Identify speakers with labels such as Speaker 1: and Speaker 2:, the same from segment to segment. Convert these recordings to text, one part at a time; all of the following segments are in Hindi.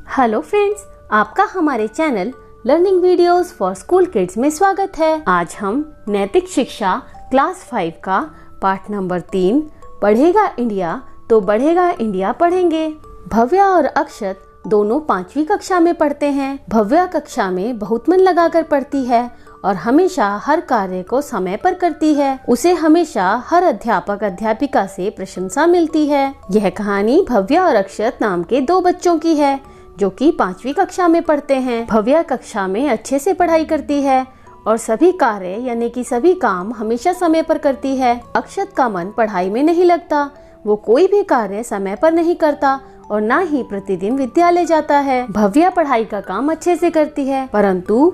Speaker 1: हेलो फ्रेंड्स, आपका हमारे channel learning videos for school kids में स्वागत है। आज हम नैतिक शिक्षा क्लास 5 का पाठ नंबर 3 पढ़ेगा इंडिया तो बढ़ेगा इंडिया पढ़ेंगे। भव्या और अक्षत दोनों 5वीं कक्षा में पढ़ते हैं। भव्या कक्षा में बहुत मन लगाकर पढ़ती है और हमेशा हर कार्य को समय पर करती है। उसे हमेशा हर अध्यापक अध्यापिका से प्रशंसा मिलती है। यह कहानी भव्या और अक्षत नाम के 2 बच्चों की है जो कि 5वीं कक्षा में पढ़ते हैं। भव्या कक्षा में अच्छे से पढ़ाई करती है और सभी कार्य यानी कि सभी काम हमेशा समय पर करती है। अक्षत का मन पढ़ाई में नहीं लगता। वो कोई भी कार्य समय पर नहीं करता और ना ही प्रतिदिन विद्यालय जाता है। भव्या पढ़ाई का काम अच्छे से करती है परंतु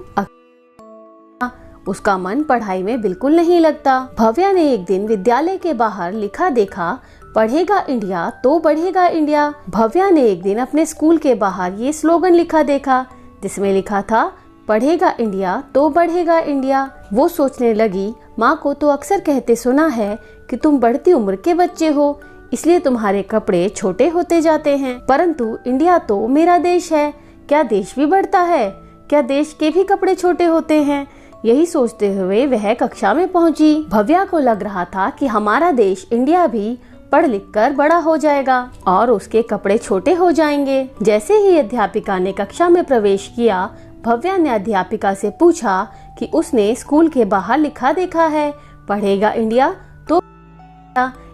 Speaker 1: उसका मन पढ़ाई में बिल्कुल नहीं लगता। भव्या ने एक दिन विद्यालय के बाहर लिखा देखा, पढ़ेगा इंडिया तो बढ़ेगा इंडिया। भव्या ने एक दिन अपने स्कूल के बाहर ये स्लोगन लिखा देखा जिसमें लिखा था, पढ़ेगा इंडिया तो बढ़ेगा इंडिया। वो सोचने लगी, माँ को तो अक्सर कहते सुना है कि तुम बढ़ती उम्र के बच्चे हो, इसलिए तुम्हारे कपड़े छोटे होते जाते हैं, परंतु इंडिया तो मेरा देश है। क्या देश भी बढ़ता है? क्या देश के भी कपड़े छोटे होते हैं? यही सोचते हुए वह कक्षा में पहुंची। भव्या को लग रहा था कि हमारा देश इंडिया भी पढ़ लिख कर बड़ा हो जाएगा और उसके कपड़े छोटे हो जाएंगे। जैसे ही अध्यापिका ने कक्षा में प्रवेश किया, भव्या ने अध्यापिका से पूछा कि उसने स्कूल के बाहर लिखा देखा है, पढ़ेगा इंडिया तो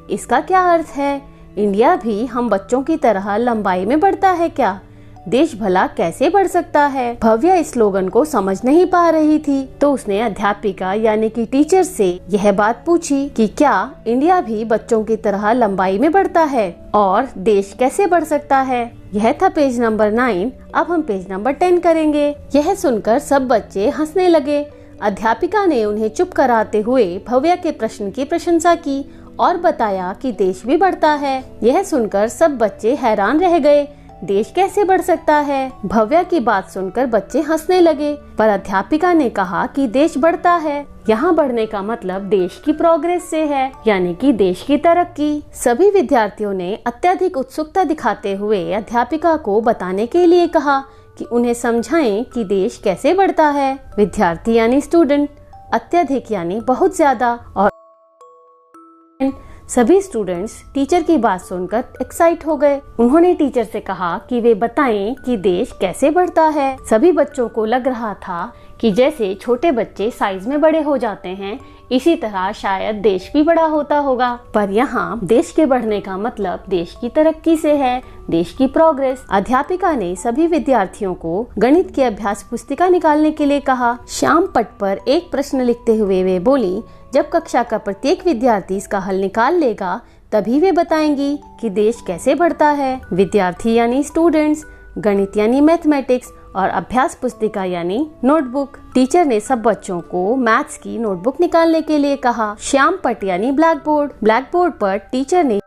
Speaker 1: इसका क्या अर्थ है? इंडिया भी हम बच्चों की तरह लंबाई में बढ़ता है क्या? देश भला कैसे बढ़ सकता है? भव्या इस स्लोगन को समझ नहीं पा रही थी तो उसने अध्यापिका यानी कि टीचर से यह बात पूछी कि क्या इंडिया भी बच्चों की तरह लंबाई में बढ़ता है और देश कैसे बढ़ सकता है। यह था पेज नंबर 9। अब हम पेज नंबर 10 करेंगे। यह सुनकर सब बच्चे हंसने लगे। अध्यापिका ने उन्हें चुप कराते हुए भव्या के प्रश्न की प्रशंसा की और बताया कि देश भी बढ़ता है। यह सुनकर सब बच्चे हैरान रह गए। देश कैसे बढ़ सकता है? भव्या की बात सुनकर बच्चे हंसने लगे, पर अध्यापिका ने कहा कि देश बढ़ता है। यहाँ बढ़ने का मतलब देश की प्रोग्रेस से है, यानी कि देश की तरक्की। सभी विद्यार्थियों ने अत्यधिक उत्सुकता दिखाते हुए अध्यापिका को बताने के लिए कहा कि उन्हें समझाएं कि देश कैसे बढ़ता है। विद्यार्थी यानी स्टूडेंट, अत्यधिक यानी बहुत ज्यादा, और सभी स्टूडेंट्स टीचर की बात सुनकर एक्साइट हो गए। उन्होंने टीचर से कहा कि वे बताएं कि देश कैसे बढ़ता है। सभी बच्चों को लग रहा था कि जैसे छोटे बच्चे साइज में बड़े हो जाते हैं, इसी तरह शायद देश भी बड़ा होता होगा। पर यहाँ देश के बढ़ने का मतलब देश की तरक्की से है, देश की प्रोग्रेस। अध्यापिका ने सभी विद्यार्थियों को गणित की अभ्यास पुस्तिका निकालने के लिए कहा। श्याम पट पर एक प्रश्न लिखते हुए वे बोली, जब कक्षा का प्रत्येक विद्यार्थी इसका हल निकाल लेगा तभी वे बताएंगी कि देश कैसे बढ़ता है। विद्यार्थी यानी स्टूडेंट्स, गणित यानी मैथमेटिक्स और अभ्यास पुस्तिका यानी नोटबुक। टीचर ने सब बच्चों को मैथ्स की नोटबुक निकालने के लिए कहा। श्याम पट यानी ब्लैक बोर्ड। ब्लैक बोर्ड पर टीचर ने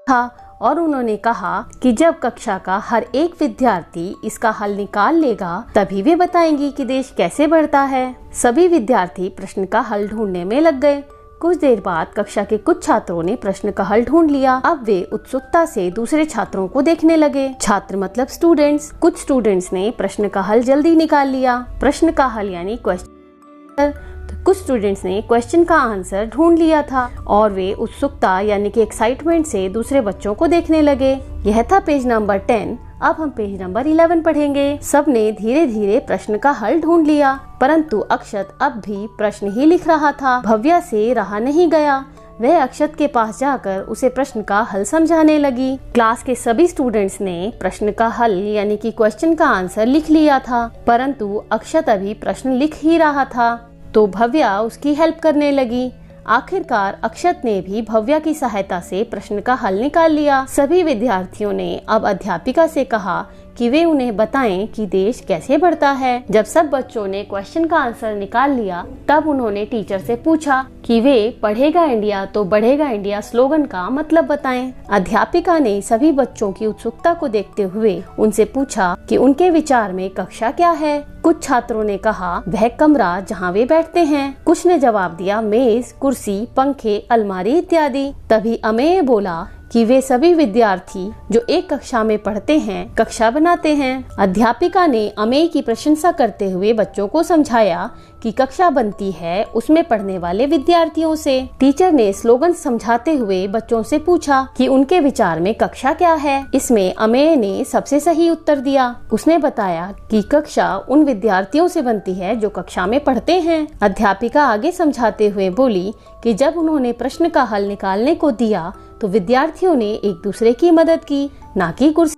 Speaker 1: था और उन्होंने कहा कि जब कक्षा का हर एक विद्यार्थी इसका हल निकाल लेगा तभी वे बताएंगी कि देश कैसे बढ़ता है। सभी विद्यार्थी प्रश्न का हल ढूंढने में लग गए। कुछ देर बाद कक्षा के कुछ छात्रों ने प्रश्न का हल ढूंढ लिया। अब वे उत्सुकता से दूसरे छात्रों को देखने लगे। छात्र मतलब स्टूडेंट्स। कुछ स्टूडेंट्स ने प्रश्न का हल जल्दी निकाल लिया। प्रश्न का हल यानी क्वेश्चन। कुछ स्टूडेंट्स ने क्वेश्चन का आंसर ढूंढ लिया था और वे उत्सुकता यानी कि एक्साइटमेंट से दूसरे बच्चों को देखने लगे। यह था पेज नंबर 10। अब हम पेज नंबर 11 पढ़ेंगे। सबने धीरे धीरे प्रश्न का हल ढूंढ लिया, परंतु अक्षत अब भी प्रश्न ही लिख रहा था। भव्या से रहा नहीं गया। वह अक्षत के पास जाकर उसे प्रश्न का हल समझाने लगी। क्लास के सभी स्टूडेंट्स ने प्रश्न का हल यानी कि क्वेश्चन का आंसर लिख लिया था, परंतु अक्षत अभी प्रश्न लिख ही रहा था तो भव्या उसकी हेल्प करने लगी। आखिरकार अक्षत ने भी भव्या की सहायता से प्रश्न का हल निकाल लिया। सभी विद्यार्थियों ने अब अध्यापिका से कहा कि वे उन्हें बताएं कि देश कैसे बढ़ता है। जब सब बच्चों ने क्वेश्चन का आंसर निकाल लिया तब उन्होंने टीचर से पूछा कि वे पढ़ेगा इंडिया तो बढ़ेगा इंडिया स्लोगन का मतलब बताएं। अध्यापिका ने सभी बच्चों की उत्सुकता को देखते हुए उनसे पूछा कि उनके विचार में कक्षा क्या है। कुछ छात्रों ने कहा वह कमरा जहाँ वे बैठते हैं। कुछ ने जवाब दिया मेज, कुर्सी, पंखे, अलमारी इत्यादि। तभी अमेय बोला कि वे सभी विद्यार्थी जो एक कक्षा में पढ़ते हैं कक्षा बनाते हैं। अध्यापिका ने अमेय की प्रशंसा करते हुए बच्चों को समझाया कि कक्षा बनती है उसमें पढ़ने वाले विद्यार्थियों से। टीचर ने स्लोगन समझाते हुए बच्चों से पूछा कि उनके विचार में कक्षा क्या है। इसमें अमेय ने सबसे सही उत्तर दिया। उसने बताया कि कक्षा उन विद्यार्थियों से बनती है जो कक्षा में पढ़ते हैं। अध्यापिका आगे समझाते हुए बोली कि जब उन्होंने प्रश्न का हल निकालने को दिया तो विद्यार्थियों ने एक दूसरे की मदद की, ना कि कुर्सी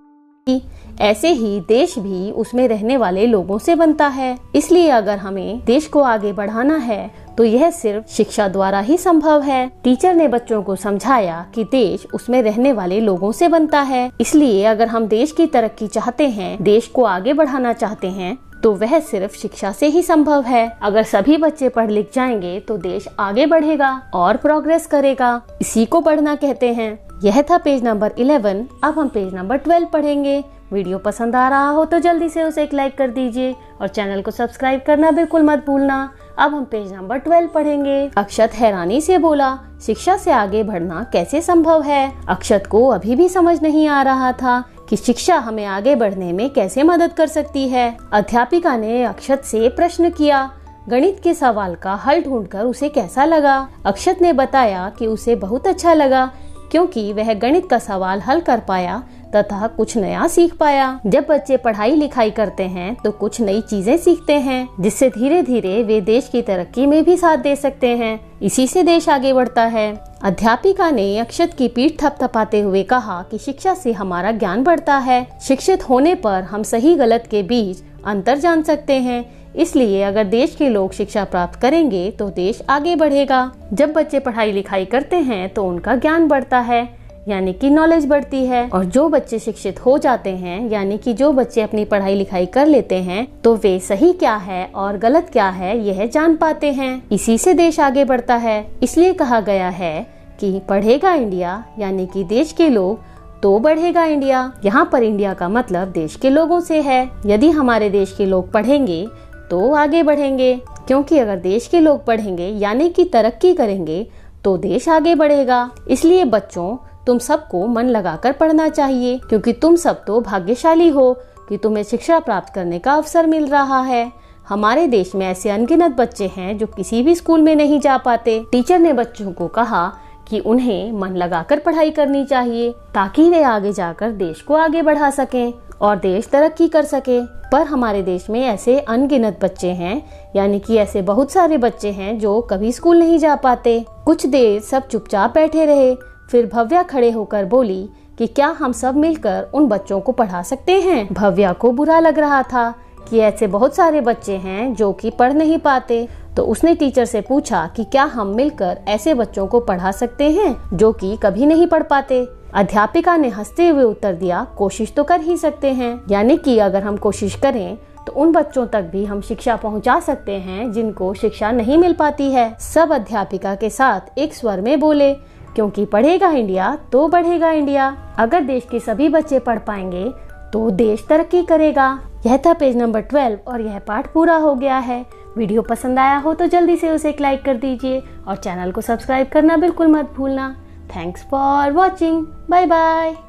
Speaker 1: की। ऐसे ही देश भी उसमें रहने वाले लोगों से बनता है। इसलिए अगर हमें देश को आगे बढ़ाना है तो यह सिर्फ शिक्षा द्वारा ही संभव है। टीचर ने बच्चों को समझाया कि देश उसमें रहने वाले लोगों से बनता है। इसलिए अगर हम देश की तरक्की चाहते हैं, देश को आगे बढ़ाना चाहते हैं, तो वह सिर्फ शिक्षा से ही संभव है। अगर सभी बच्चे पढ़ लिख जाएंगे तो देश आगे बढ़ेगा और प्रोग्रेस करेगा। इसी को पढ़ना कहते हैं। यह था पेज नंबर 11। अब हम पेज नंबर 12 पढ़ेंगे। वीडियो पसंद आ रहा हो तो जल्दी से उसे एक लाइक कर दीजिए और चैनल को सब्सक्राइब करना बिल्कुल मत भूलना। अब हम पेज नंबर 12 पढ़ेंगे। अक्षत हैरानी से बोला, शिक्षा से आगे बढ़ना कैसे संभव है? अक्षत को अभी भी समझ नहीं आ रहा था कि शिक्षा हमें आगे बढ़ने में कैसे मदद कर सकती है। अध्यापिका ने अक्षत से प्रश्न किया, गणित के सवाल का हल ढूंढकर उसे कैसा लगा? अक्षत ने बताया कि उसे बहुत अच्छा लगा क्योंकि वह गणित का सवाल हल कर पाया तथा कुछ नया सीख पाया। जब बच्चे पढ़ाई लिखाई करते हैं तो कुछ नई चीजें सीखते हैं जिससे धीरे धीरे वे देश की तरक्की में भी साथ दे सकते हैं। इसी से देश आगे बढ़ता है। अध्यापिका ने अक्षत की पीठ थपथपाते हुए कहा कि शिक्षा से हमारा ज्ञान बढ़ता है। शिक्षित होने पर हम सही गलत के बीच अंतर जान सकते हैं। इसलिए अगर देश के लोग शिक्षा प्राप्त करेंगे तो देश आगे बढ़ेगा। जब बच्चे पढ़ाई लिखाई करते हैं तो उनका ज्ञान बढ़ता है, यानी कि नॉलेज बढ़ती है। और जो बच्चे शिक्षित हो जाते हैं, यानी कि जो बच्चे अपनी पढ़ाई लिखाई कर लेते हैं, तो वे सही क्या है और गलत क्या है यह जान पाते हैं। इसी से देश आगे बढ़ता है। इसलिए कहा गया है कि पढ़ेगा इंडिया, यानी कि देश के लोग, तो बढ़ेगा इंडिया। यहाँ पर इंडिया का मतलब देश के लोगों से है। यदि हमारे देश के लोग पढ़ेंगे तो आगे बढ़ेंगे, क्योंकि अगर देश के लोग पढ़ेंगे यानी कि तरक्की करेंगे तो देश आगे बढ़ेगा। इसलिए बच्चों, तुम सबको मन लगाकर पढ़ना चाहिए, क्योंकि तुम सब तो भाग्यशाली हो कि तुम्हें शिक्षा प्राप्त करने का अवसर मिल रहा है। हमारे देश में ऐसे अनगिनत बच्चे हैं जो किसी भी स्कूल में नहीं जा पाते। टीचर ने बच्चों को कहा कि उन्हें मन लगाकर पढ़ाई करनी चाहिए ताकि वे आगे जाकर देश को आगे बढ़ा सकें और देश तरक्की कर सके। पर हमारे देश में ऐसे अनगिनत बच्चे हैं, यानी कि ऐसे बहुत सारे बच्चे हैं जो कभी स्कूल नहीं जा पाते। कुछ देर सब चुपचाप बैठे रहे। फिर भव्या खड़े होकर बोली कि क्या हम सब मिलकर उन बच्चों को पढ़ा सकते हैं? भव्या को बुरा लग रहा था कि ऐसे बहुत सारे बच्चे हैं जो कि पढ़ नहीं पाते, तो उसने टीचर से पूछा कि क्या हम मिलकर ऐसे बच्चों को पढ़ा सकते हैं जो कि कभी नहीं पढ़ पाते? अध्यापिका ने हंसते हुए उत्तर दिया, कोशिश तो कर ही सकते हैं, यानी कि अगर हम कोशिश करें तो उन बच्चों तक भी हम शिक्षा पहुंचा सकते हैं जिनको शिक्षा नहीं मिल पाती है। सब अध्यापिका के साथ एक स्वर में बोले, क्योंकि पढ़ेगा इंडिया तो बढ़ेगा इंडिया। अगर देश के सभी बच्चे पढ़ पाएंगे तो देश तरक्की करेगा। यह था पेज नंबर 12 और यह पाठ पूरा हो गया है। वीडियो पसंद आया हो तो जल्दी से उसे एक लाइक कर दीजिए और चैनल को सब्सक्राइब करना बिल्कुल मत भूलना। Thanks for watching. Bye bye.